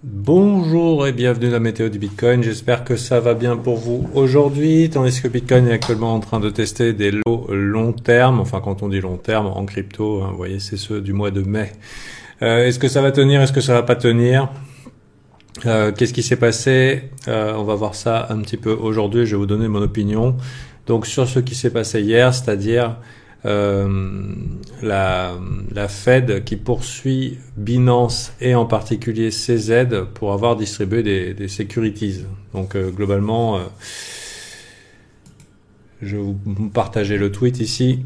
Bonjour et bienvenue dans la météo du Bitcoin. J'espère que ça va bien pour vous aujourd'hui, tandis que Bitcoin est actuellement en train de tester des lots long terme. Enfin, quand on dit long terme en crypto, hein, vous voyez, c'est ceux du mois de mai. Est-ce que ça va tenir? Est-ce que ça va pas tenir? Qu'est-ce qui s'est passé? On va voir ça un petit peu aujourd'hui. Je vais vous donner mon opinion. Donc sur ce qui s'est passé hier, c'est-à-dire la Fed qui poursuit Binance et en particulier CZ pour avoir distribué des securities. Donc globalement, je vais vous partager le tweet ici.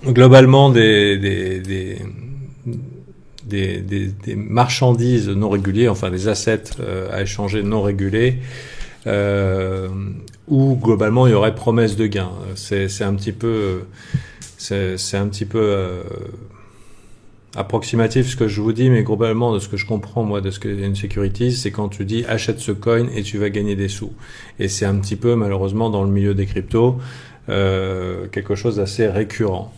Globalement, des marchandises non régulées, enfin des assets à échanger non régulés, où globalement il y aurait promesse de gain. C'est un petit peu approximatif ce que je vous dis, mais globalement de ce que je comprends moi de ce qu'est une securities, c'est quand tu dis achète ce coin et tu vas gagner des sous. Et c'est un petit peu malheureusement dans le milieu des cryptos quelque chose d'assez récurrent.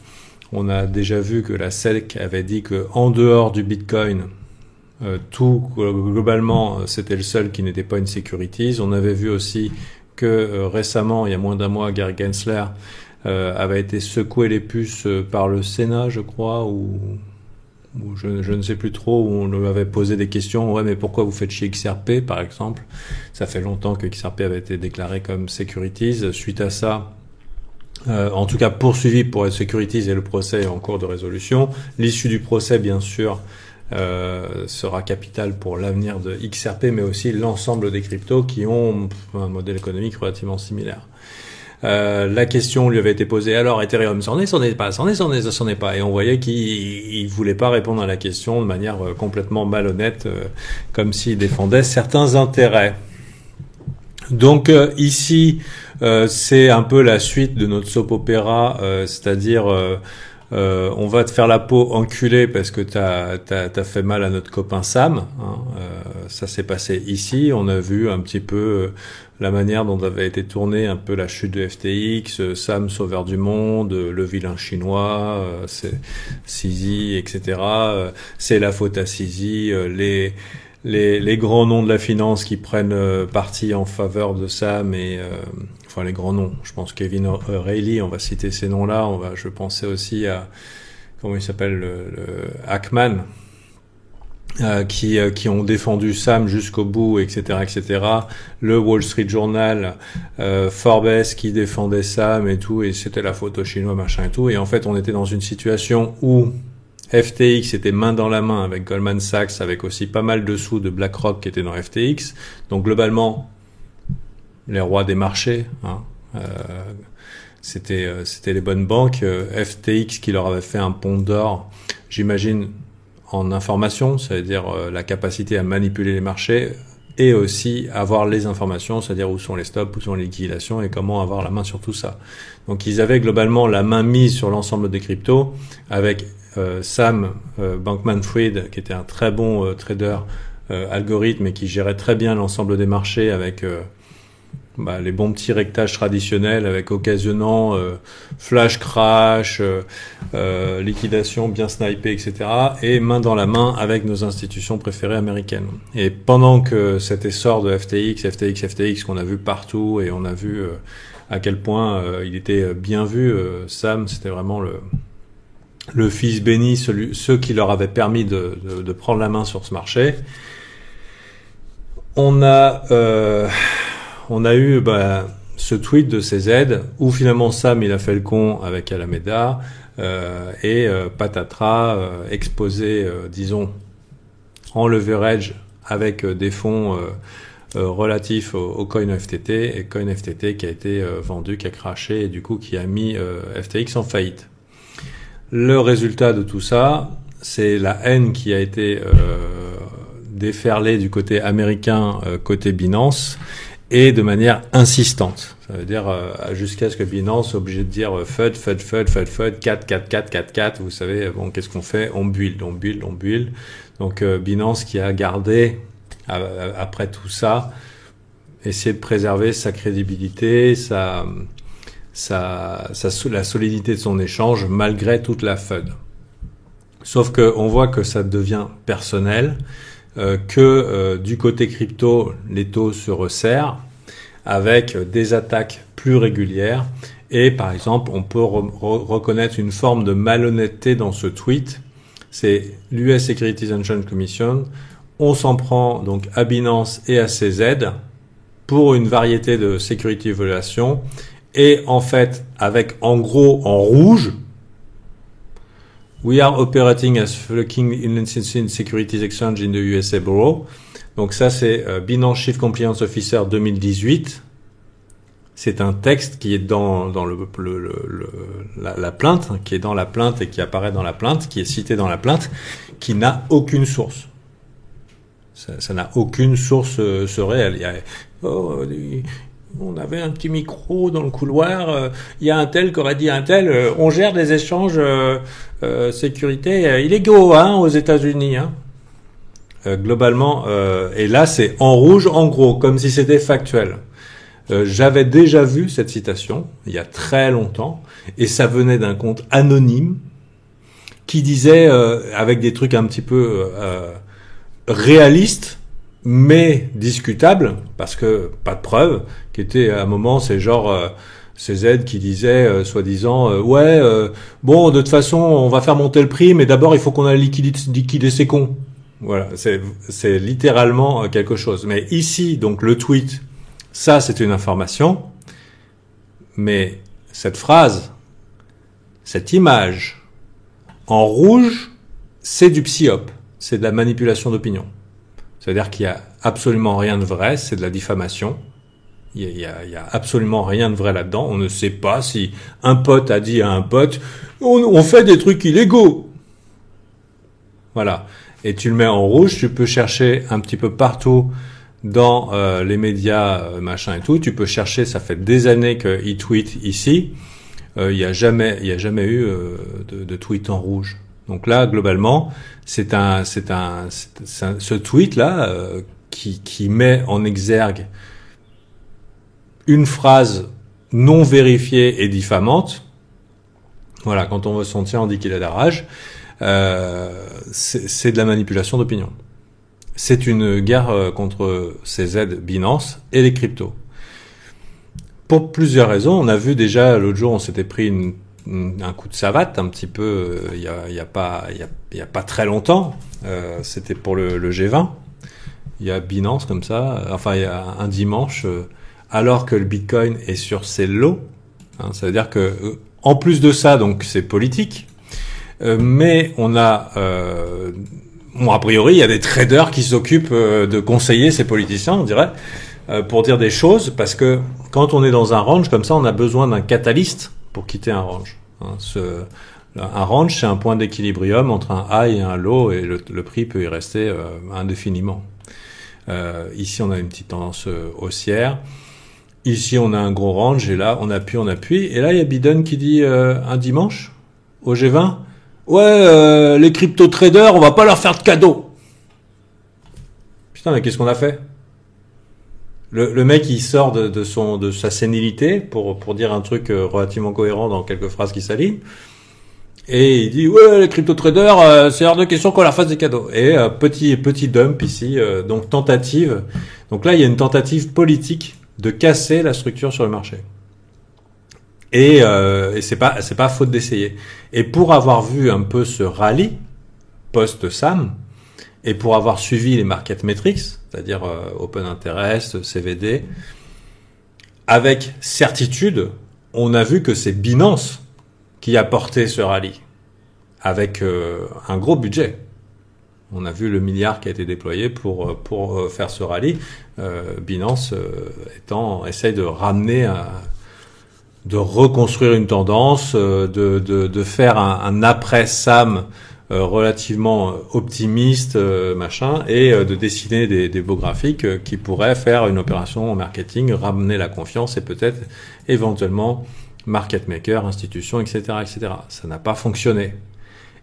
On a déjà vu que la SEC avait dit que en dehors du Bitcoin, tout globalement c'était le seul qui n'était pas une securities. On avait vu aussi que récemment, il y a moins d'un mois, Gary Gensler avait été secoué les puces par le Sénat, je crois, ou je ne sais plus trop, où on lui avait posé des questions. Ouais, mais pourquoi vous faites chier XRP, par exemple? Ça fait longtemps que XRP avait été déclaré comme securities. Suite à ça, en tout cas poursuivi pour être securities et le procès est en cours de résolution. L'issue du procès, bien sûr, sera capital pour l'avenir de XRP, mais aussi l'ensemble des cryptos qui ont un modèle économique relativement similaire. La question lui avait été posée, alors Ethereum, c'en est pas. Et on voyait qu'il voulait pas répondre à la question de manière complètement malhonnête, comme s'il défendait certains intérêts. Donc ici, c'est un peu la suite de notre soap opéra, c'est-à-dire on va te faire la peau enculé parce que t'as fait mal à notre copain Sam. Hein. Ça s'est passé ici. On a vu un petit peu la manière dont avait été tournée un peu la chute de FTX, Sam sauveur du monde, le vilain chinois, c'est CZ, etc. C'est la faute à CZ. Les grands noms de la finance qui prennent parti en faveur de Sam et enfin les grands noms. Je pense Kevin O'Reilly, on va citer ces noms-là. Je pensais aussi à comment il s'appelle le Ackman, qui ont défendu Sam jusqu'au bout, etc., etc. Le Wall Street Journal, Forbes qui défendait Sam et tout, et c'était la faute aux Chinois, machin et tout. Et en fait, on était dans une situation où FTX était main dans la main avec Goldman Sachs, avec aussi pas mal de sous de BlackRock qui étaient dans FTX. Donc globalement, les rois des marchés, hein, c'était les bonnes banques. FTX qui leur avait fait un pont d'or, j'imagine, en information, c'est-à-dire la capacité à manipuler les marchés, et aussi avoir les informations, c'est-à-dire où sont les stops, où sont les liquidations et comment avoir la main sur tout ça. Donc ils avaient globalement la main mise sur l'ensemble des cryptos avec Sam Bankman-Fried, qui était un très bon trader algorithme et qui gérait très bien l'ensemble des marchés avec les bons petits rectages traditionnels, avec occasionnant flash crash, liquidation bien snipée, etc. et main dans la main avec nos institutions préférées américaines. Et pendant que cet essor de FTX qu'on a vu partout, et on a vu à quel point il était bien vu, Sam, c'était vraiment le fils béni, ceux qui leur avaient permis de prendre la main sur ce marché. On a eu ce tweet de CZ où finalement Sam il a fait le con avec Alameda et patatras, exposé disons en leverage avec des fonds relatifs au coin FTT, et coin FTT qui a été vendu, qui a craché et du coup qui a mis FTX en faillite. Le résultat de tout ça, c'est la haine qui a été déferlée du côté américain, côté Binance, et de manière insistante. Ça veut dire jusqu'à ce que Binance soit obligé de dire FUD, 4, vous savez, bon, qu'est-ce qu'on fait? On build. Donc Binance qui a gardé, après tout ça, essayé de préserver sa crédibilité, la solidité de son échange malgré toute la FUD. Sauf que on voit que ça devient personnel, que du côté crypto, les taux se resserrent avec des attaques plus régulières. Et par exemple, on peut reconnaître une forme de malhonnêteté dans ce tweet. C'est l'US Securities and Exchange Commission. On s'en prend donc à Binance et à CZ pour une variété de security violations. Et en fait, avec en gros en rouge, We are operating as fucking in securities exchange in the USA Bureau. Donc ça, c'est Binance Chief Compliance Officer 2018. C'est un texte qui est dans la plainte, qui est dans la plainte et qui apparaît dans la plainte, qui est cité dans la plainte, qui n'a aucune source. Ça n'a aucune source réelle. On avait un petit micro dans le couloir, il y a un tel qui aurait dit un tel, on gère des échanges sécurité illégaux aux États-Unis. Globalement, et là c'est en rouge, en gros, comme si c'était factuel. J'avais déjà vu cette citation il y a très longtemps, et ça venait d'un compte anonyme qui disait, avec des trucs un petit peu réalistes, mais discutables, parce que pas de preuves, qui était à un moment, c'est genre CZ qui disait, soi-disant, bon, de toute façon, on va faire monter le prix, mais d'abord, il faut qu'on aille liquider ces cons. Voilà, c'est littéralement quelque chose. Mais ici, donc le tweet, ça, c'est une information, mais cette phrase, cette image, en rouge, c'est du psyop, c'est de la manipulation d'opinion. C'est-à-dire qu'il y a absolument rien de vrai, c'est de la diffamation. Il y a absolument rien de vrai là-dedans. On ne sait pas si un pote a dit à un pote, on fait des trucs illégaux. Voilà. Et tu le mets en rouge, tu peux chercher un petit peu partout dans les médias, machin et tout. Tu peux chercher, ça fait des années qu'il tweet ici. Il y a jamais eu de tweet en rouge. Donc là, globalement, ce tweet-là qui met en exergue une phrase non vérifiée et diffamante. Voilà, quand on veut se sentir en liquide à rage, c'est de la manipulation d'opinion. C'est une guerre contre CZ, Binance et les cryptos. Pour plusieurs raisons. On a vu déjà l'autre jour, on s'était pris un coup de savate un petit peu il y a pas très longtemps, c'était pour le G20. Il y a Binance comme ça, enfin il y a un dimanche, alors que le Bitcoin est sur ses lots, ça veut dire que en plus de ça, donc c'est politique, mais on a a priori il y a des traders qui s'occupent de conseiller ces politiciens, on dirait, pour dire des choses, parce que quand on est dans un range comme ça, on a besoin d'un catalyste pour quitter un range. Un range, c'est un point d'équilibrium entre un high et un low, et le prix peut y rester indéfiniment. Ici, on a une petite tendance haussière. Ici, on a un gros range, et là, on appuie. Et là, il y a Biden qui dit un dimanche, au G20, les crypto-traders, on va pas leur faire de cadeaux. Putain, mais qu'est-ce qu'on a fait ? Le mec, il sort de sa sénilité pour dire un truc relativement cohérent dans quelques phrases qui s'alignent. Et il dit, les crypto-traders, c'est hors de question qu'on leur fasse des cadeaux. Et petit dump ici, donc tentative. Donc là, il y a une tentative politique de casser la structure sur le marché. Et c'est pas faute d'essayer. Et pour avoir vu un peu ce rallye post-SAM, et pour avoir suivi les market metrics, c'est-à-dire Open Interest, CVD, avec certitude, on a vu que c'est Binance qui a porté ce rallye, avec un gros budget. On a vu le milliard qui a été déployé pour faire ce rallye. Binance essaye de ramener, de reconstruire une tendance, de faire un après-SAM relativement optimiste, machin, et de dessiner des beaux graphiques qui pourraient faire une opération en marketing, ramener la confiance et peut-être éventuellement market maker, institution, etc., etc. Ça n'a pas fonctionné.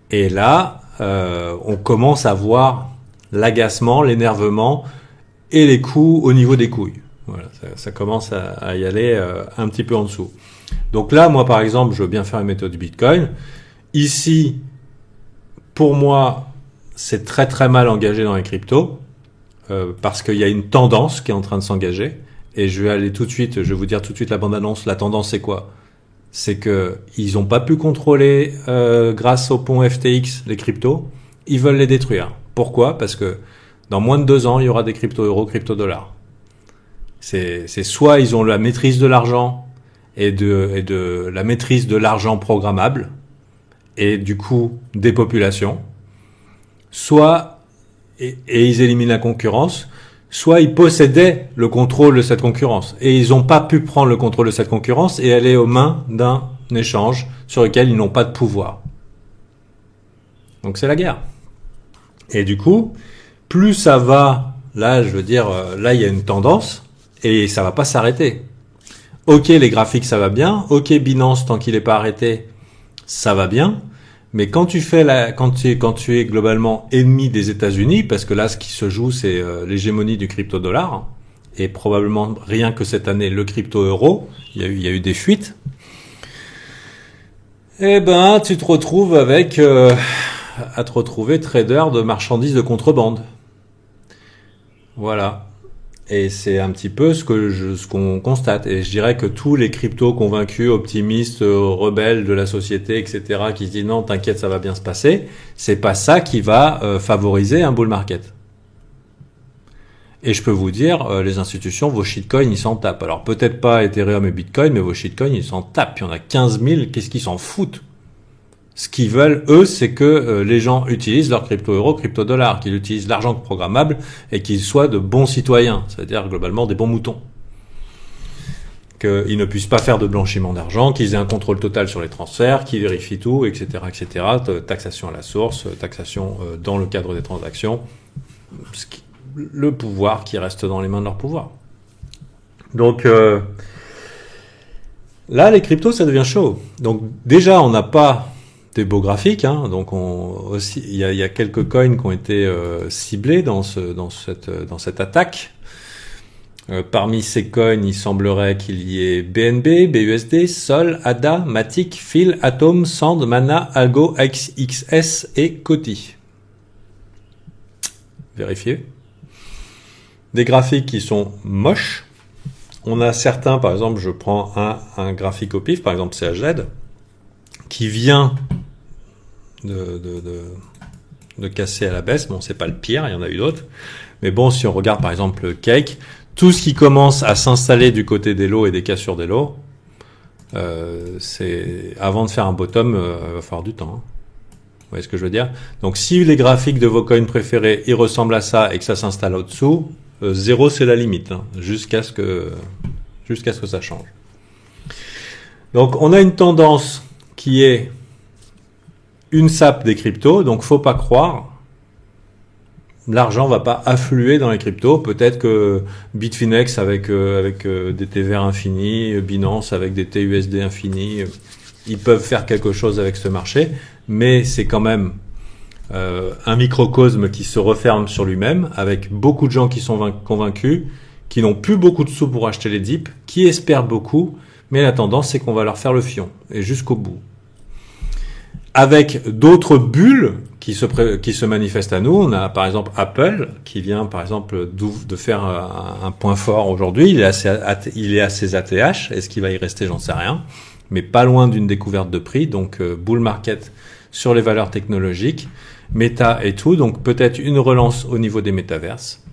Et là, on commence à voir l'agacement, l'énervement et les coups au niveau des couilles. Voilà, ça commence à y aller un petit peu en dessous. Donc là, moi, par exemple, je veux bien faire une méthode du Bitcoin. Ici, pour moi, c'est très très mal engagé dans les cryptos. parce qu'il y a une tendance qui est en train de s'engager. Et je vais vous dire tout de suite la bande-annonce. La tendance, c'est quoi? C'est que ils n'ont pas pu contrôler, grâce au pont FTX, les cryptos. Ils veulent les détruire. Pourquoi? Parce que dans moins de 2 ans, il y aura des crypto-euros, crypto-dollars. C'est soit ils ont la maîtrise de l'argent et de la maîtrise de l'argent programmable et du coup des populations, soit et ils éliminent la concurrence, soit ils possédaient le contrôle de cette concurrence et ils n'ont pas pu prendre le contrôle de cette concurrence et aller aux mains d'un échange sur lequel ils n'ont pas de pouvoir. Donc c'est la guerre. Et du coup, plus ça va, là je veux dire, là il y a une tendance et ça va pas s'arrêter. Ok, les graphiques ça va bien, ok Binance tant qu'il est pas arrêté, ça va bien. Mais quand tu es globalement ennemi des États-Unis, parce que là, ce qui se joue, c'est l'hégémonie du crypto-dollar, et probablement rien que cette année, le crypto-euro, il y a eu des fuites. Eh ben, tu te retrouves avec à te retrouver trader de marchandises de contrebande. Voilà. Et c'est un petit peu ce qu'on constate. Et je dirais que tous les cryptos convaincus, optimistes, rebelles de la société, etc., qui se disent non, t'inquiète, ça va bien se passer, c'est pas ça qui va favoriser un bull market. Et je peux vous dire, les institutions, vos shitcoins, ils s'en tapent. Alors peut-être pas Ethereum et Bitcoin, mais vos shitcoins, ils s'en tapent. Il y en a 15 000, qu'est-ce qu'ils s'en foutent? Ce qu'ils veulent, eux, c'est que les gens utilisent leur crypto-euro, crypto-dollar, qu'ils utilisent l'argent programmable et qu'ils soient de bons citoyens, c'est-à-dire globalement des bons moutons. Qu'ils ne puissent pas faire de blanchiment d'argent, qu'ils aient un contrôle total sur les transferts, qu'ils vérifient tout, etc., etc. Taxation à la source, taxation dans le cadre des transactions. Le pouvoir qui reste dans les mains de leur pouvoir. Donc là, les cryptos, ça devient chaud. Donc déjà, on n'a pas des beaux graphiques, hein. Donc il y a quelques coins qui ont été ciblés dans cette attaque. Parmi ces coins, il semblerait qu'il y ait BNB, BUSD, Sol, ADA, Matic, Phil, Atom, Sand, Mana, Algo, XXS et Coty. Vérifiez. Des graphiques qui sont moches. On a certains, par exemple, je prends un graphique au pif, par exemple CHZ, qui vient de casser à la baisse. Bon, c'est pas le pire, il y en a eu d'autres. Mais bon, si on regarde par exemple le Cake, tout ce qui commence à s'installer du côté des lots et des cassures des lots, c'est avant de faire un bottom, il va falloir du temps. Hein. Vous voyez ce que je veux dire? Donc si les graphiques de vos coins préférés ils ressemblent à ça et que ça s'installe au-dessous, 0 c'est la limite, hein, jusqu'à ce que ça change. Donc on a une tendance qui est une sape des cryptos, donc faut pas croire. L'argent va pas affluer dans les cryptos. Peut-être que Bitfinex avec des TVR infinis, Binance avec des TUSD infinis, ils peuvent faire quelque chose avec ce marché, mais c'est quand même un microcosme qui se referme sur lui-même, avec beaucoup de gens qui sont convaincus, qui n'ont plus beaucoup de sous pour acheter les dips, qui espèrent beaucoup, mais la tendance c'est qu'on va leur faire le fion, et jusqu'au bout. Avec d'autres bulles qui se manifestent à nous, on a par exemple Apple qui vient par exemple de faire un point fort aujourd'hui. Il est à ses ATH. Est-ce qu'il va y rester? J'en sais rien. Mais pas loin d'une découverte de prix. Donc bull market sur les valeurs technologiques, méta et tout. Donc peut-être une relance au niveau des métaverses.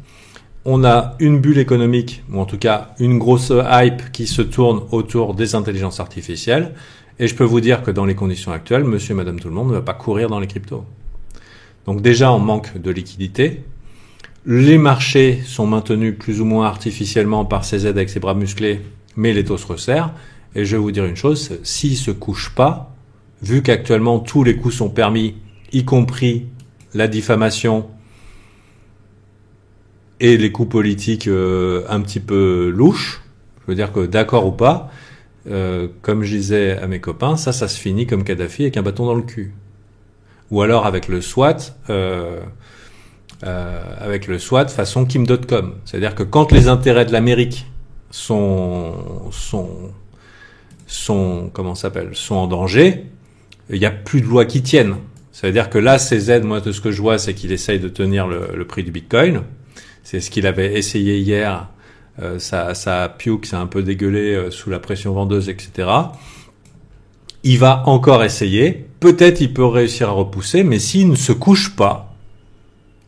On a une bulle économique, ou en tout cas une grosse hype qui se tourne autour des intelligences artificielles. Et je peux vous dire que dans les conditions actuelles, monsieur et madame tout le monde ne va pas courir dans les cryptos. Donc déjà, on manque de liquidité. Les marchés sont maintenus plus ou moins artificiellement par CZ avec ses bras musclés, mais les taux se resserrent. Et je vais vous dire une chose, s'ils se couchent pas, vu qu'actuellement tous les coups sont permis, y compris la diffamation et les coups politiques un petit peu louches, je veux dire que d'accord ou pas, comme je disais à mes copains, ça se finit comme Kadhafi avec un bâton dans le cul. Ou alors avec le SWAT façon Kim.com. C'est-à-dire que quand les intérêts de l'Amérique sont en danger, il n'y a plus de lois qui tiennent. C'est-à-dire que là, CZ, moi, de ce que je vois, c'est qu'il essaye de tenir le prix du Bitcoin. C'est ce qu'il avait essayé hier. Ça a puke, ça a un peu dégueulé sous la pression vendeuse, etc. Il va encore essayer. Peut-être il peut réussir à repousser, mais s'il ne se couche pas,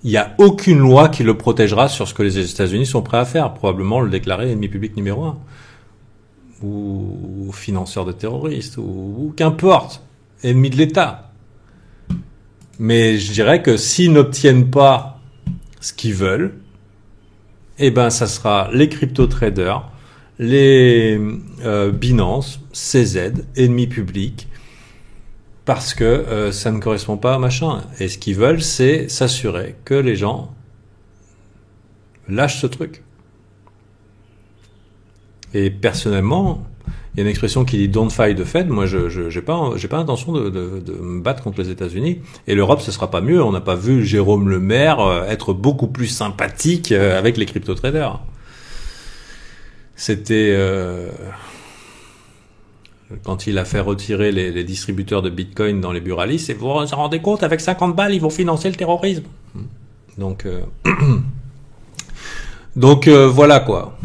il n'y a aucune loi qui le protégera sur ce que les États-Unis sont prêts à faire. Probablement le déclarer ennemi public numéro 1. Ou financeur de terroristes, ou qu'importe. Ennemi de l'État. Mais je dirais que s'ils n'obtiennent pas ce qu'ils veulent, eh ben, ça sera les crypto-traders, les Binance, CZ, ennemis publics, parce que ça ne correspond pas à machin. Et ce qu'ils veulent, c'est s'assurer que les gens lâchent ce truc. Et personnellement, il y a une expression qui dit "Don't fight the Fed". Moi, j'ai pas intention de me battre contre les États-Unis. Et l'Europe, ce sera pas mieux. On n'a pas vu Jérôme Le Maire être beaucoup plus sympathique avec les crypto-traders. C'était quand il a fait retirer les distributeurs de Bitcoin dans les buralistes. Et vous vous rendez compte, avec 50 balles, ils vont financer le terrorisme. Donc, voilà quoi.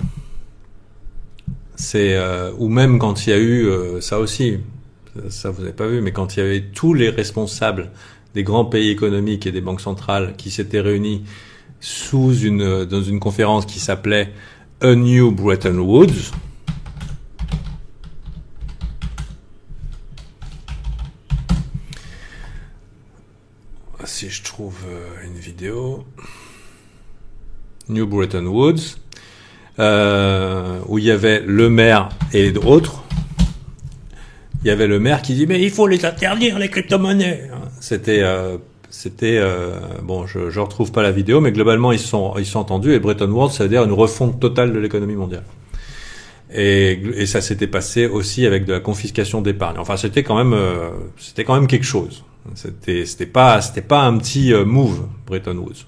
C'est ou même quand il y a eu ça aussi, ça vous n'avez pas vu, mais quand il y avait tous les responsables des grands pays économiques et des banques centrales qui s'étaient réunis dans une conférence qui s'appelait A New Bretton Woods. Si je trouve une vidéo, New Bretton Woods. Où il y avait le maire et d'autres. Il y avait le maire qui dit mais il faut les interdire les crypto-monnaies. C'était bon, je retrouve pas la vidéo, mais globalement ils sont entendus. Et Bretton Woods, ça veut dire une refonte totale de l'économie mondiale. Et ça s'était passé aussi avec de la confiscation d'épargne. Enfin, c'était quand même quelque chose. C'était pas un petit move, Bretton Woods.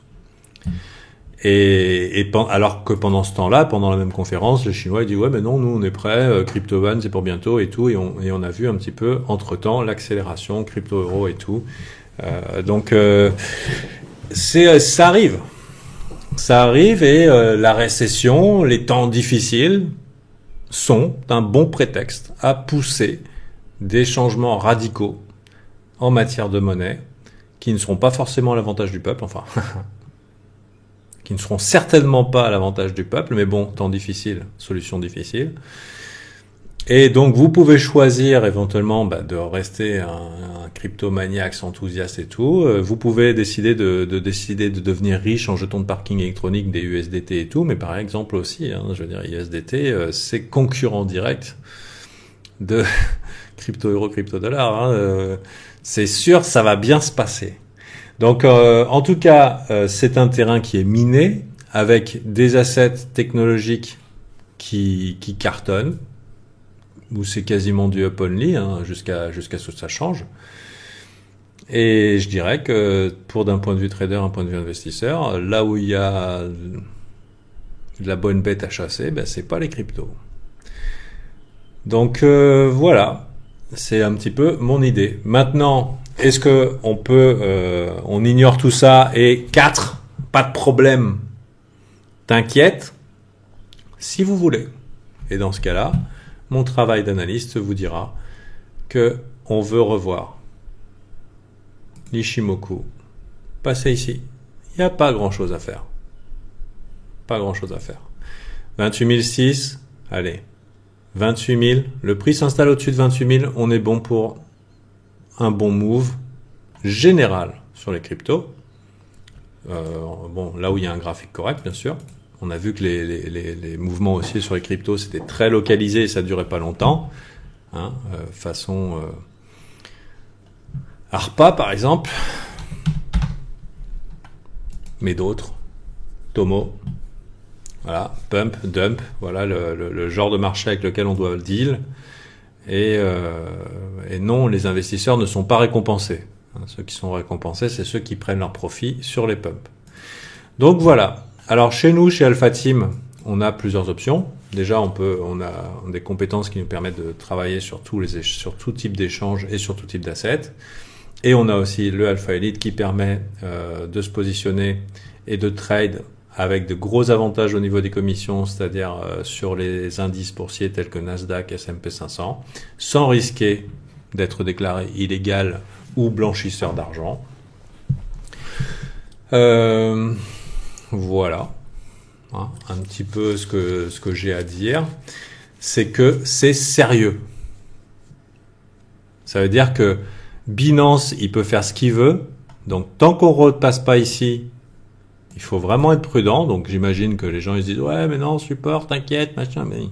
Alors que pendant ce temps-là, pendant la même conférence, les Chinois ils disent ouais mais non, nous on est prêts, crypto-van c'est pour bientôt et tout, et on a vu un petit peu entre-temps l'accélération crypto-euro et tout. Donc ça arrive et la récession, les temps difficiles sont un bon prétexte à pousser des changements radicaux en matière de monnaie qui ne seront pas forcément à l'avantage du peuple, enfin qui ne seront certainement pas à l'avantage du peuple, mais bon, temps difficile, solution difficile. Et donc, vous pouvez choisir éventuellement de rester un cryptomaniaque enthousiaste et tout. Vous pouvez décider de devenir riche en jetons de parking électronique, des USDT et tout, mais par exemple aussi, je veux dire, USDT, c'est concurrent direct de crypto-euro, crypto-dollar. C'est sûr, ça va bien se passer. Donc, en tout cas, c'est un terrain qui est miné avec des assets technologiques qui cartonnent, où c'est quasiment du up only jusqu'à ce que ça change. Et je dirais que d'un point de vue trader, un point de vue investisseur, là où il y a de la bonne bête à chasser, c'est pas les cryptos. Donc voilà, c'est un petit peu mon idée. Maintenant, est-ce que on ignore tout ça et 4, pas de problème, t'inquiète, si vous voulez. Et dans ce cas-là, mon travail d'analyste vous dira que on veut revoir l'Ishimoku. Passez ici. Il n'y a pas grand-chose à faire. Pas grand-chose à faire. 28 006, allez. 28 000, le prix s'installe au-dessus de 28 000, on est bon pour un bon move général sur les cryptos. Bon, là où il y a un graphique correct, bien sûr. On a vu que les mouvements aussi sur les cryptos, c'était très localisé et ça durait pas longtemps. Façon ARPA, par exemple. Mais d'autres. Tomo. Voilà. Pump, dump. Voilà le genre de marché avec lequel on doit deal. Et non, les investisseurs ne sont pas récompensés. Ceux qui sont récompensés, c'est ceux qui prennent leur profit sur les pumps. Donc voilà. Alors chez nous, chez Alpha Team, on a plusieurs options. Déjà, on a des compétences qui nous permettent de travailler sur tout type d'échange et sur tout type d'assets. Et on a aussi le Alpha Elite qui permet de se positionner et de trade avec de gros avantages au niveau des commissions, c'est-à-dire sur les indices boursiers tels que Nasdaq, S&P 500, sans risquer d'être déclaré illégal ou blanchisseur d'argent. Voilà, hein, un petit peu ce que j'ai à dire, c'est que c'est sérieux. Ça veut dire que Binance, il peut faire ce qu'il veut, donc tant qu'on ne repasse pas ici, il faut vraiment être prudent. Donc j'imagine que les gens ils se disent ouais mais non support, t'inquiète, machin, mais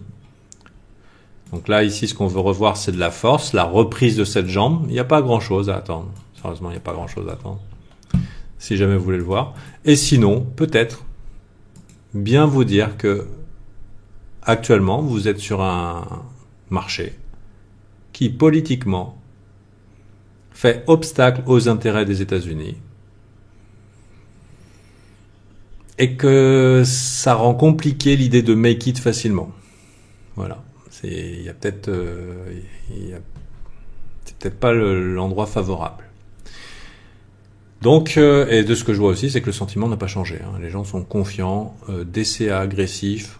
donc là ici ce qu'on veut revoir c'est de la force, la reprise de cette jambe. Il n'y a pas grand chose à attendre. Sérieusement, il n'y a pas grand chose à attendre. Si jamais vous voulez le voir. Et sinon, peut-être bien vous dire que actuellement vous êtes sur un marché qui politiquement fait obstacle aux intérêts des États-Unis. Et que ça rend compliqué l'idée de make it facilement. Voilà. Il y a peut-être, c'est peut-être pas l'endroit favorable. Donc, et de ce que je vois aussi, c'est que le sentiment n'a pas changé. Hein. Les gens sont confiants, DCA agressif,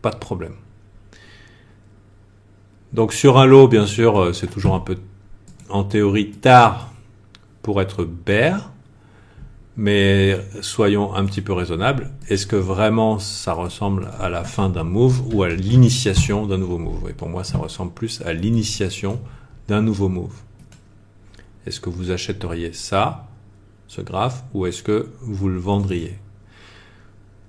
pas de problème. Donc sur un lot, bien sûr, c'est toujours un peu, en théorie, tard pour être bear. Mais soyons un petit peu raisonnables. Est-ce que vraiment ça ressemble à la fin d'un move ou à l'initiation d'un nouveau move? Et pour moi, ça ressemble plus à l'initiation d'un nouveau move. Est-ce que vous achèteriez ça, ce graphe, ou est-ce que vous le vendriez?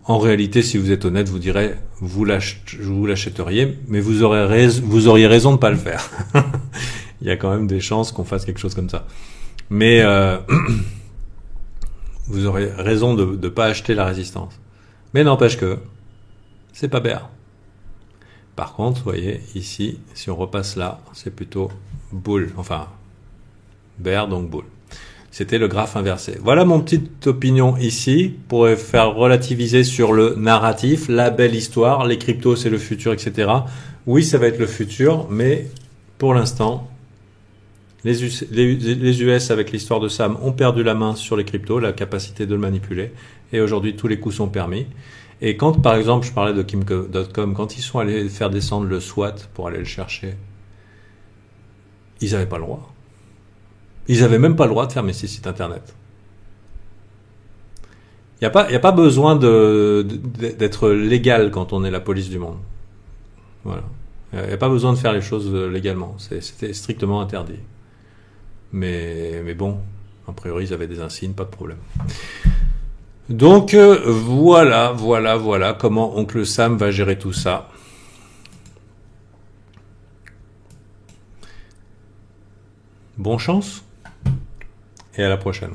En réalité, si vous êtes honnête, vous direz vous l'achèteriez, mais vous auriez raison de ne pas le faire. Il y a quand même des chances qu'on fasse quelque chose comme ça. Mais vous aurez raison de ne pas acheter la résistance. Mais n'empêche que c'est pas bear. Par contre, vous voyez, ici, si on repasse là, c'est plutôt bull. Enfin, bear, donc bull. C'était le graphe inversé. Voilà mon petite opinion ici pour faire relativiser sur le narratif, la belle histoire, les cryptos c'est le futur, etc. Oui, ça va être le futur, mais pour l'instant, les US avec l'histoire de Sam ont perdu la main sur les cryptos, la capacité de le manipuler. Et aujourd'hui, tous les coups sont permis. Et quand, par exemple, je parlais de Kim.com, quand ils sont allés faire descendre le SWAT pour aller le chercher, ils n'avaient pas le droit. Ils n'avaient même pas le droit de fermer ces sites internet. Il n'y a pas besoin d'être légal quand on est la police du monde. Voilà. Il n'y a pas besoin de faire les choses légalement. C'était strictement interdit. Mais bon, a priori, ils avaient des insignes, pas de problème. Donc, voilà comment Oncle Sam va gérer tout ça. Bonne chance et à la prochaine.